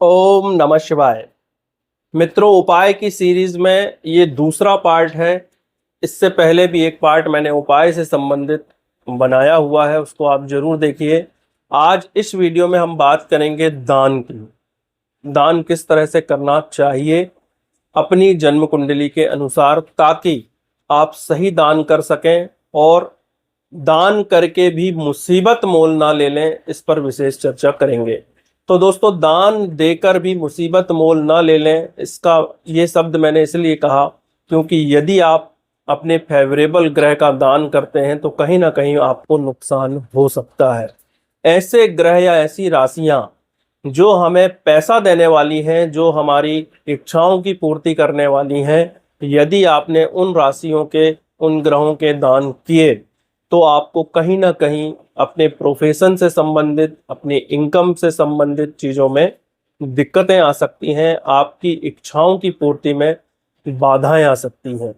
ओम नमः शिवाय। मित्रों, उपाय की सीरीज में ये दूसरा पार्ट है। इससे पहले भी एक पार्ट मैंने उपाय से संबंधित बनाया हुआ है, उसको आप जरूर देखिए। आज इस वीडियो में हम बात करेंगे दान की। दान किस तरह से करना चाहिए अपनी जन्म कुंडली के अनुसार, ताकि आप सही दान कर सकें और दान करके भी मुसीबत मोल ना ले लें, इस पर विशेष चर्चा करेंगे। तो दोस्तों, दान देकर भी मुसीबत मोल ना ले लें, इसका ये शब्द मैंने इसलिए कहा क्योंकि यदि आप अपने फेवरेबल ग्रह का दान करते हैं तो कहीं ना कहीं आपको नुकसान हो सकता है। ऐसे ग्रह या ऐसी राशियां जो हमें पैसा देने वाली हैं, जो हमारी इच्छाओं की पूर्ति करने वाली हैं, यदि आपने उन राशियों के, उन ग्रहों के दान किए तो आपको कहीं ना कहीं अपने प्रोफेशन से संबंधित, अपनी इनकम से संबंधित चीज़ों में दिक्कतें आ सकती हैं, आपकी इच्छाओं की पूर्ति में बाधाएं आ सकती हैं।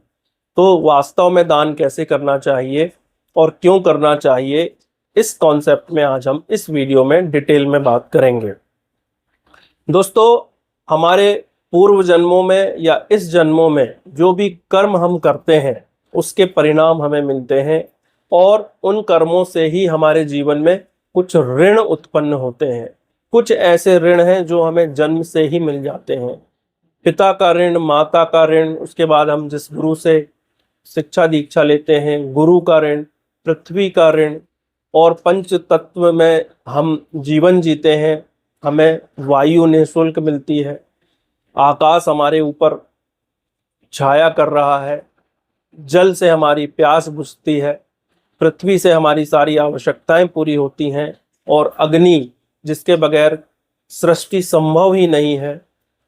तो वास्तव में दान कैसे करना चाहिए और क्यों करना चाहिए, इस कॉन्सेप्ट में आज हम इस वीडियो में डिटेल में बात करेंगे। दोस्तों, हमारे पूर्व जन्मों में या इस जन्मों में जो भी कर्म हम करते हैं उसके परिणाम हमें मिलते हैं, और उन कर्मों से ही हमारे जीवन में कुछ ऋण उत्पन्न होते हैं। कुछ ऐसे ऋण हैं जो हमें जन्म से ही मिल जाते हैं। पिता का ऋण, माता का ऋण, उसके बाद हम जिस गुरु से शिक्षा दीक्षा लेते हैं, गुरु का ऋण, पृथ्वी का ऋण, और पंच तत्व में हम जीवन जीते हैं, हमें वायु निःशुल्क मिलती है, आकाश हमारे ऊपर छाया कर रहा है, जल से हमारी प्यास बुझती है, पृथ्वी से हमारी सारी आवश्यकताएं पूरी होती हैं, और अग्नि जिसके बगैर सृष्टि संभव ही नहीं है,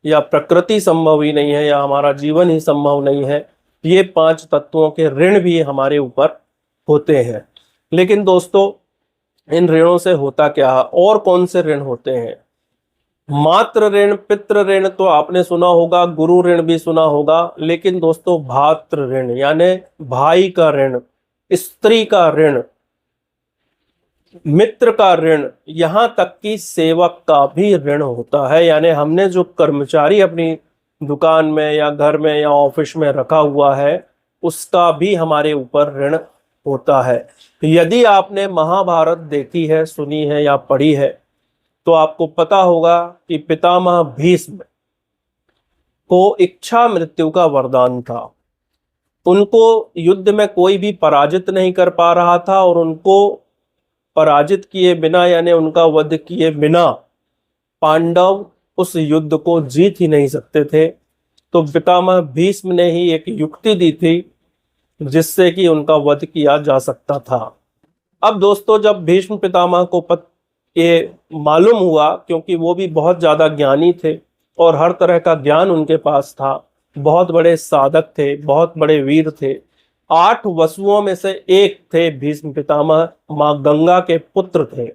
या प्रकृति संभव ही नहीं है, या हमारा जीवन ही संभव नहीं है। ये पांच तत्वों के ऋण भी हमारे ऊपर होते हैं। लेकिन दोस्तों, इन ऋणों से होता क्या है और कौन से ऋण होते हैं? मातृ ऋण, पितृ ऋण तो आपने सुना होगा, गुरु ऋण भी सुना होगा, लेकिन दोस्तों भातृ ऋण यानी भाई का ऋण, स्त्री का ऋण, मित्र का ऋण, यहां तक कि सेवक का भी ऋण होता है। यानी हमने जो कर्मचारी अपनी दुकान में या घर में या ऑफिस में रखा हुआ है, उसका भी हमारे ऊपर ऋण होता है। यदि आपने महाभारत देखी है, सुनी है या पढ़ी है, तो आपको पता होगा कि पितामह भीष्म को इच्छा मृत्यु का वरदान था। उनको युद्ध में कोई भी पराजित नहीं कर पा रहा था, और उनको पराजित किए बिना यानी उनका वध किए बिना पांडव उस युद्ध को जीत ही नहीं सकते थे। तो पितामह भीष्म ने ही एक युक्ति दी थी जिससे कि उनका वध किया जा सकता था। अब दोस्तों, जब भीष्म पितामह को ये मालूम हुआ, क्योंकि वो भी बहुत ज्यादा ज्ञानी थे और हर तरह का ज्ञान उनके पास था, बहुत बड़े साधक थे, बहुत बड़े वीर थे, 8 वसुओं में से एक थे भीष्म पितामह, माँ गंगा के पुत्र थे।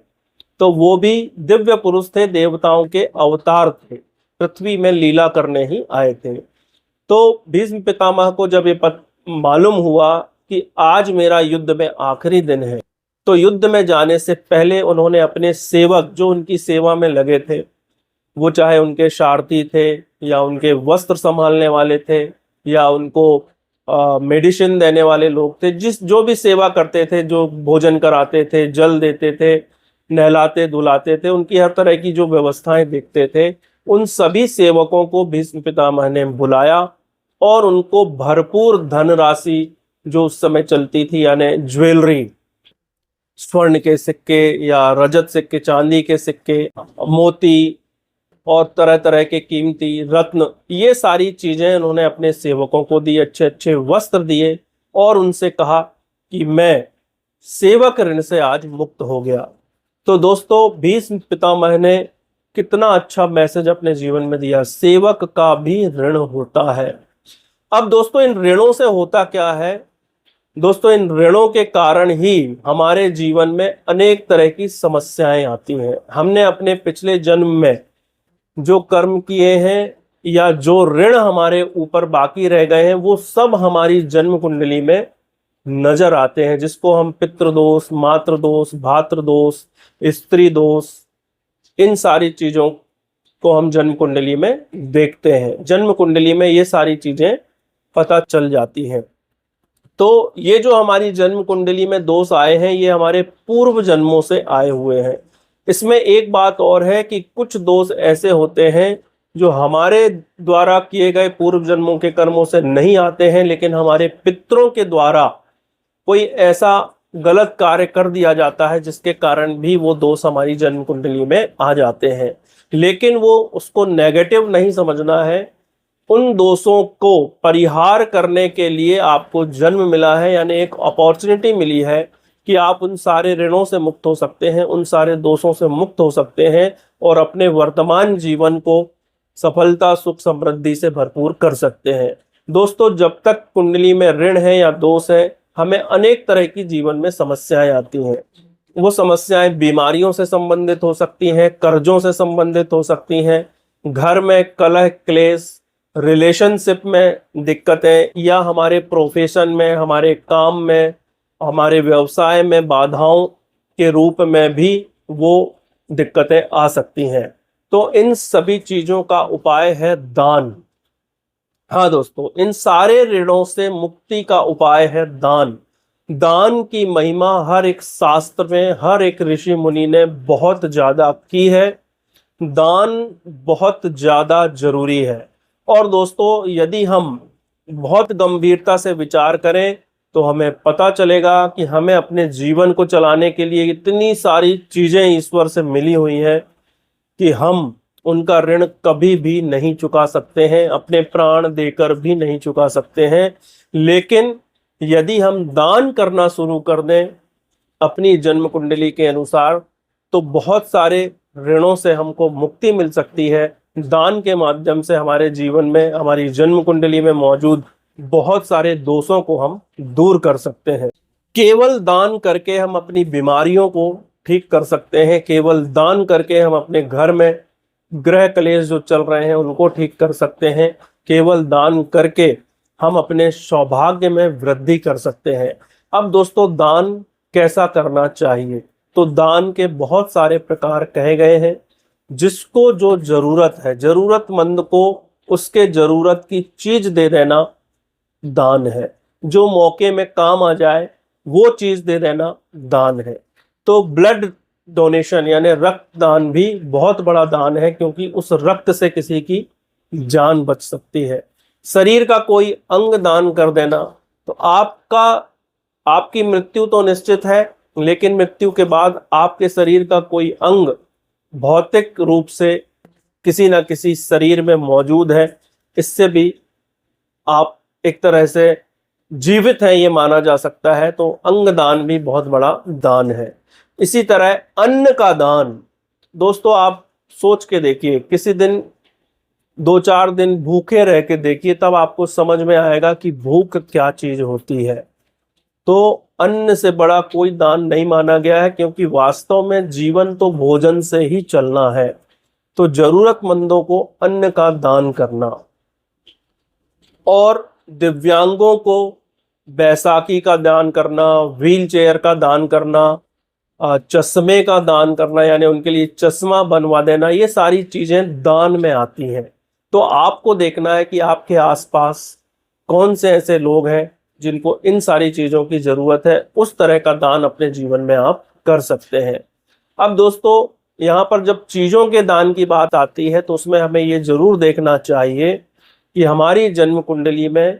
तो वो भी दिव्य पुरुष थे, देवताओं के अवतार थे, पृथ्वी में लीला करने ही आए थे। तो भीष्म पितामह को जब ये मालूम हुआ कि आज मेरा युद्ध में आखिरी दिन है, तो युद्ध में जाने से पहले उन्होंने अपने सेवक जो उनकी सेवा में लगे थे, वो चाहे उनके सारथी थे या उनके वस्त्र संभालने वाले थे या उनको मेडिसिन देने वाले लोग थे, जो भी सेवा करते थे, जो भोजन कराते थे, जल देते थे, नहलाते धुलाते थे, उनकी हर तरह की जो व्यवस्थाएं देखते थे, उन सभी सेवकों को भीष्म पितामह ने बुलाया और उनको भरपूर धनराशि जो उस समय चलती थी, यानी ज्वेलरी, स्वर्ण के सिक्के या रजत सिक्के, चांदी के सिक्के, मोती और तरह तरह के कीमती रत्न, ये सारी चीजें उन्होंने अपने सेवकों को दी, अच्छे अच्छे वस्त्र दिए और उनसे कहा कि मैं सेवक ऋण से आज मुक्त हो गया। तो दोस्तों, भीष्म पितामह ने कितना अच्छा मैसेज अपने जीवन में दिया, सेवक का भी ऋण होता है। अब दोस्तों, इन ऋणों से होता क्या है? दोस्तों, इन ऋणों के कारण ही हमारे जीवन में अनेक तरह की समस्याएं आती हैं। हमने अपने पिछले जन्म में जो कर्म किए हैं या जो ऋण हमारे ऊपर बाकी रह गए हैं, वो सब हमारी जन्म कुंडली में नजर आते हैं, जिसको हम पितृदोष, मातृदोष, भातृदोष, स्त्री दोष, इन सारी चीजों को हम जन्म कुंडली में देखते हैं। जन्म कुंडली में ये सारी चीजें पता चल जाती हैं। तो ये जो हमारी जन्म कुंडली में दोष आए हैं, ये हमारे पूर्व जन्मों से आए हुए हैं। इसमें एक बात और है कि कुछ दोष ऐसे होते हैं जो हमारे द्वारा किए गए पूर्व जन्मों के कर्मों से नहीं आते हैं, लेकिन हमारे पितरों के द्वारा कोई ऐसा गलत कार्य कर दिया जाता है जिसके कारण भी वो दोष हमारी जन्म कुंडली में आ जाते हैं। लेकिन वो उसको नेगेटिव नहीं समझना है। उन दोषों को परिहार करने के लिए आपको जन्म मिला है, यानी एक अपॉर्चुनिटी मिली है कि आप उन सारे ऋणों से मुक्त हो सकते हैं, उन सारे दोषों से मुक्त हो सकते हैं और अपने वर्तमान जीवन को सफलता, सुख, समृद्धि से भरपूर कर सकते हैं। दोस्तों, जब तक कुंडली में ऋण है या दोष है, हमें अनेक तरह की जीवन में समस्याएं आती हैं। वो समस्याएं बीमारियों से संबंधित हो सकती हैं, कर्जों से संबंधित हो सकती हैं, घर में कलह क्लेश, रिलेशनशिप में दिक्कतें, या हमारे प्रोफेशन में, हमारे काम में, हमारे व्यवसाय में बाधाओं के रूप में भी वो दिक्कतें आ सकती हैं। तो इन सभी चीजों का उपाय है दान। हाँ दोस्तों, इन सारे ऋणों से मुक्ति का उपाय है दान। दान की महिमा हर एक शास्त्र में, हर एक ऋषि मुनि ने बहुत ज्यादा की है। दान बहुत ज्यादा जरूरी है। और दोस्तों, यदि हम बहुत गंभीरता से विचार करें तो हमें पता चलेगा कि हमें अपने जीवन को चलाने के लिए इतनी सारी चीजें ईश्वर से मिली हुई हैं कि हम उनका ऋण कभी भी नहीं चुका सकते हैं, अपने प्राण देकर भी नहीं चुका सकते हैं। लेकिन यदि हम दान करना शुरू कर दें अपनी जन्म कुंडली के अनुसार, तो बहुत सारे ऋणों से हमको मुक्ति मिल सकती है। दान के माध्यम से हमारे जीवन में, हमारी जन्म कुंडली में मौजूद बहुत सारे दोषों को हम दूर कर सकते हैं। केवल दान करके हम अपनी बीमारियों को ठीक कर सकते हैं। केवल दान करके हम अपने घर में ग्रह क्लेश जो चल रहे हैं उनको ठीक कर सकते हैं। केवल दान करके हम अपने सौभाग्य में वृद्धि कर सकते हैं। अब दोस्तों, दान कैसा करना चाहिए? तो दान के बहुत सारे प्रकार कहे गए हैं। जिसको जो जरूरत है, जरूरतमंद को उसके जरूरत की चीज दे देना दान है। जो मौके में काम आ जाए वो चीज दे देना दान है। तो ब्लड डोनेशन यानी रक्तदान भी बहुत बड़ा दान है, क्योंकि उस रक्त से किसी की जान बच सकती है। शरीर का कोई अंग दान कर देना, तो आपकी मृत्यु तो निश्चित है, लेकिन मृत्यु के बाद आपके शरीर का कोई अंग भौतिक रूप से किसी न किसी शरीर में मौजूद है, इससे भी आप एक तरह से जीवित हैं ये माना जा सकता है। तो अंग दान भी बहुत बड़ा दान है। इसी तरह अन्न का दान, दोस्तों आप सोच के देखिए, किसी दिन 2-4 दिन भूखे रह के देखिए, तब आपको समझ में आएगा कि भूख क्या चीज होती है। तो अन्न से बड़ा कोई दान नहीं माना गया है, क्योंकि वास्तव में जीवन तो भोजन से ही चलना है। तो जरूरतमंदों को अन्न का दान करना, और दिव्यांगों को बैसाखी का दान करना, व्हील चेयर का दान करना, चश्मे का दान करना, यानी उनके लिए चश्मा बनवा देना, ये सारी चीजें दान में आती हैं। तो आपको देखना है कि आपके आसपास कौन से ऐसे लोग हैं जिनको इन सारी चीजों की जरूरत है। उस तरह का दान अपने जीवन में आप कर सकते हैं। अब दोस्तों, यहाँ पर जब चीजों के दान की बात आती है तो उसमें हमें ये जरूर देखना चाहिए कि हमारी जन्म कुंडली में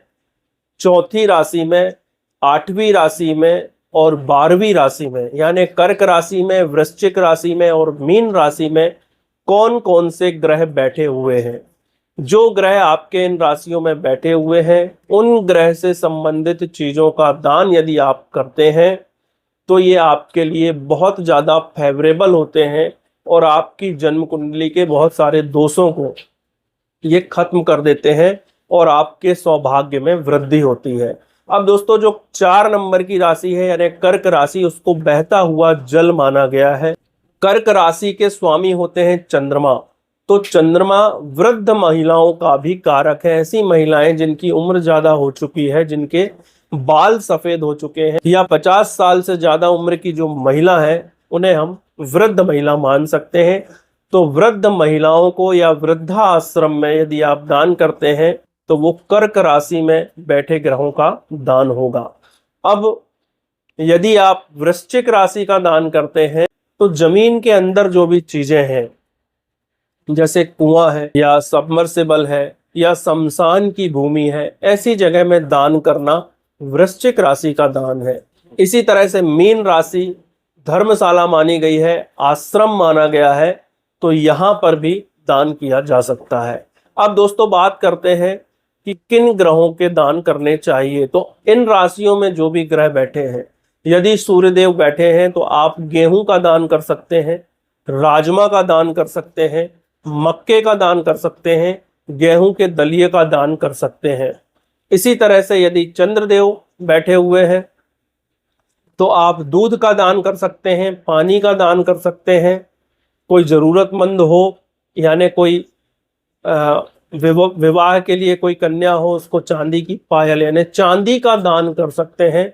चौथी राशि में, 8वीं राशि में और 12वीं राशि में, यानी कर्क राशि में, वृश्चिक राशि में और मीन राशि में कौन कौन से ग्रह बैठे हुए हैं। जो ग्रह आपके इन राशियों में बैठे हुए हैं, उन ग्रह से संबंधित चीजों का दान यदि आप करते हैं तो ये आपके लिए बहुत ज्यादा फेवरेबल होते हैं और आपकी जन्म कुंडली के बहुत सारे दोषों को ये खत्म कर देते हैं और आपके सौभाग्य में वृद्धि होती है। अब दोस्तों, जो 4 नंबर की राशि है यानी कर्क राशि, उसको बहता हुआ जल माना गया है। कर्क राशि के स्वामी होते हैं चंद्रमा। तो चंद्रमा वृद्ध महिलाओं का भी कारक है। ऐसी महिलाएं जिनकी उम्र ज्यादा हो चुकी है, जिनके बाल सफेद हो चुके हैं, या 50 साल से ज्यादा उम्र की जो महिला है, उन्हें हम वृद्ध महिला मान सकते हैं। तो वृद्ध महिलाओं को या वृद्धा आश्रम में यदि आप दान करते हैं तो वो कर्क राशि में बैठे ग्रहों का दान होगा। अब यदि आप वृश्चिक राशि का दान करते हैं तो जमीन के अंदर जो भी चीजें हैं, जैसे कुआं है या सबमर्सिबल है या शमशान की भूमि है, ऐसी जगह में दान करना वृश्चिक राशि का दान है। इसी तरह से मीन राशि धर्मशाला मानी गई है, आश्रम माना गया है, तो यहाँ पर भी दान किया जा सकता है। अब दोस्तों बात करते हैं कि किन ग्रहों के दान करने चाहिए। तो इन राशियों में जो भी ग्रह बैठे हैं, यदि सूर्यदेव बैठे हैं तो आप गेहूं का दान कर सकते हैं, राजमा का दान कर सकते हैं, मक्के का दान कर सकते हैं, गेहूं के दलिये का दान कर सकते हैं। इसी तरह से यदि चंद्रदेव बैठे हुए हैं तो आप दूध का दान कर सकते हैं, पानी का दान कर सकते हैं। कोई ज़रूरतमंद हो, यानी कोई विवाह के लिए कोई कन्या हो, उसको चांदी की पायल यानी चांदी का दान कर सकते हैं,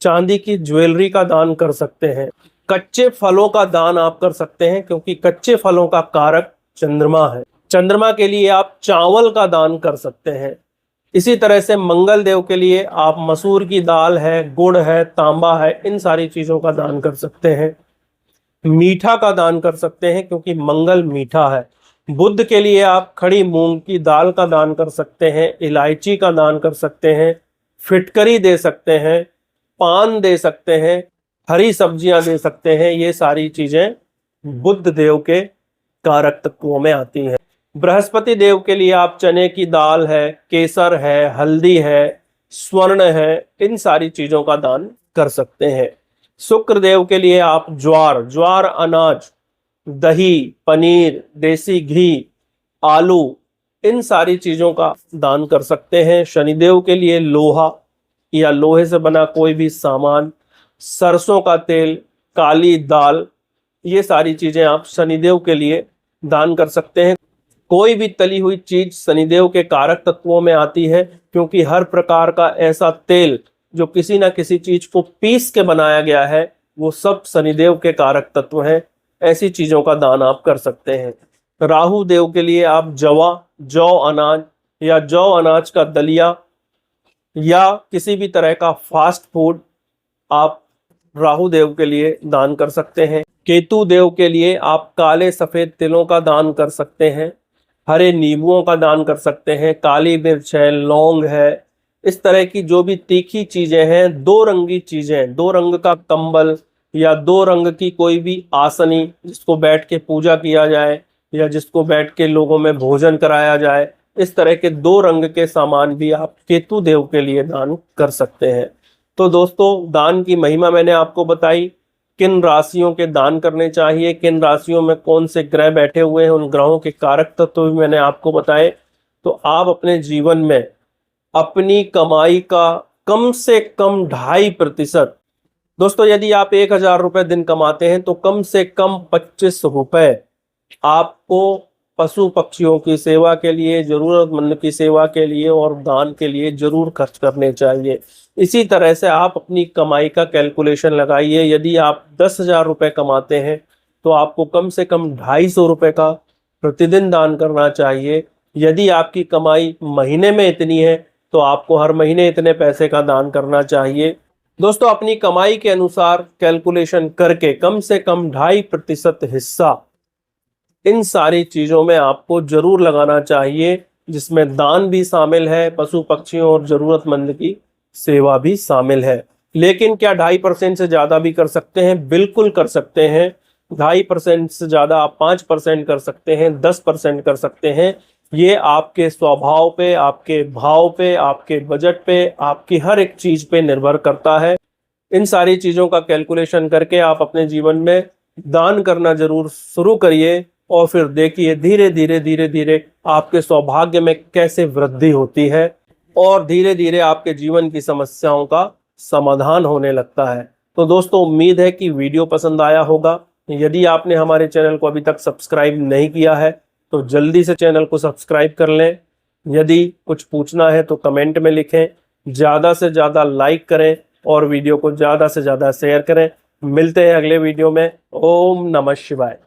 चांदी की ज्वेलरी का दान कर सकते हैं। कच्चे फलों का दान आप कर सकते हैं, क्योंकि कच्चे फलों का कारक चंद्रमा है। चंद्रमा के लिए आप चावल का दान कर सकते हैं। इसी तरह से मंगल देव के लिए आप मसूर की दाल है, गुड़ है, तांबा है, इन सारी चीजों का दान कर सकते हैं। मीठा का दान कर सकते हैं, क्योंकि मंगल मीठा है। बुध के लिए आप खड़ी मूंग की दाल का दान कर सकते हैं, इलायची का दान कर सकते हैं, फिटकरी दे सकते हैं, पान दे सकते हैं, हरी सब्जियां दे सकते हैं। ये सारी चीजें बुध देव के कारक तत्वों में आती हैं। बृहस्पति देव के लिए आप चने की दाल है, केसर है, हल्दी है, स्वर्ण है, इन सारी चीजों का दान कर सकते हैं। शुक्र देव के लिए आप ज्वार अनाज, दही, पनीर, देसी घी, आलू, इन सारी चीजों का दान कर सकते हैं। शनिदेव के लिए लोहा या लोहे से बना कोई भी सामान, सरसों का तेल, काली दाल, ये सारी चीजें आप शनिदेव के लिए दान कर सकते हैं। कोई भी तली हुई चीज शनिदेव के कारक तत्वों में आती है, क्योंकि हर प्रकार का ऐसा तेल जो किसी ना किसी चीज को पीस के बनाया गया है, वो सब शनिदेव के कारक तत्व हैं। ऐसी चीजों का दान आप कर सकते हैं। राहु देव के लिए आप जौ अनाज या जौ अनाज का दलिया या किसी भी तरह का फास्ट फूड आप राहु देव के लिए दान कर सकते हैं। केतु देव के लिए आप काले सफेद तिलों का दान कर सकते हैं, हरे नींबुओं का दान कर सकते हैं, काली मिर्च है, लौंग है, इस तरह की जो भी तीखी चीजें हैं, दो रंगी चीजें, दो रंग का कंबल या दो रंग की कोई भी आसनी जिसको बैठ के पूजा किया जाए या जिसको बैठ के लोगों में भोजन कराया जाए, इस तरह के दो रंग के सामान भी आप केतु देव के लिए दान कर सकते हैं। तो दोस्तों, दान की महिमा मैंने आपको बताई, किन राशियों के दान करने चाहिए, किन राशियों में कौन से ग्रह बैठे हुए हैं, उन ग्रहों के कारक तत्व भी मैंने आपको बताए। तो आप अपने जीवन में अपनी कमाई का कम से कम 2.5%, दोस्तों यदि आप 1000 रुपये दिन कमाते हैं तो कम से कम 25 रुपये आपको पशु पक्षियों की सेवा के लिए, जरूरतमंद की सेवा के लिए और दान के लिए जरूर खर्च करने चाहिए। इसी तरह से आप अपनी कमाई का कैलकुलेशन लगाइए। यदि आप 10,000 रुपये कमाते हैं तो आपको कम से कम 250 रुपये का प्रतिदिन दान करना चाहिए। यदि आपकी कमाई महीने में इतनी है तो आपको हर महीने इतने पैसे का दान करना चाहिए। दोस्तों, अपनी कमाई के अनुसार कैलकुलेशन करके कम से कम 2.5% हिस्सा इन सारी चीजों में आपको जरूर लगाना चाहिए, जिसमें दान भी शामिल है, पशु पक्षियों और जरूरतमंद की सेवा भी शामिल है। लेकिन क्या 2.5% से ज्यादा भी कर सकते हैं? बिल्कुल कर सकते हैं। 2.5% से ज्यादा आप 5% कर सकते हैं, 10% कर सकते हैं। ये आपके स्वभाव पे, आपके भाव पे, आपके बजट पे, आपकी हर एक चीज पे निर्भर करता है। इन सारी चीजों का कैलकुलेशन करके आप अपने जीवन में दान करना जरूर शुरू करिए और फिर देखिए धीरे धीरे आपके सौभाग्य में कैसे वृद्धि होती है और धीरे धीरे आपके जीवन की समस्याओं का समाधान होने लगता है। तो दोस्तों, उम्मीद है कि वीडियो पसंद आया होगा। यदि आपने हमारे चैनल को अभी तक सब्सक्राइब नहीं किया है तो जल्दी से चैनल को सब्सक्राइब कर लें। यदि कुछ पूछना है तो कमेंट में लिखें, ज़्यादा से ज़्यादा लाइक करें और वीडियो को ज़्यादा से ज़्यादा शेयर करें। मिलते हैं अगले वीडियो में। ओम नमः शिवाय।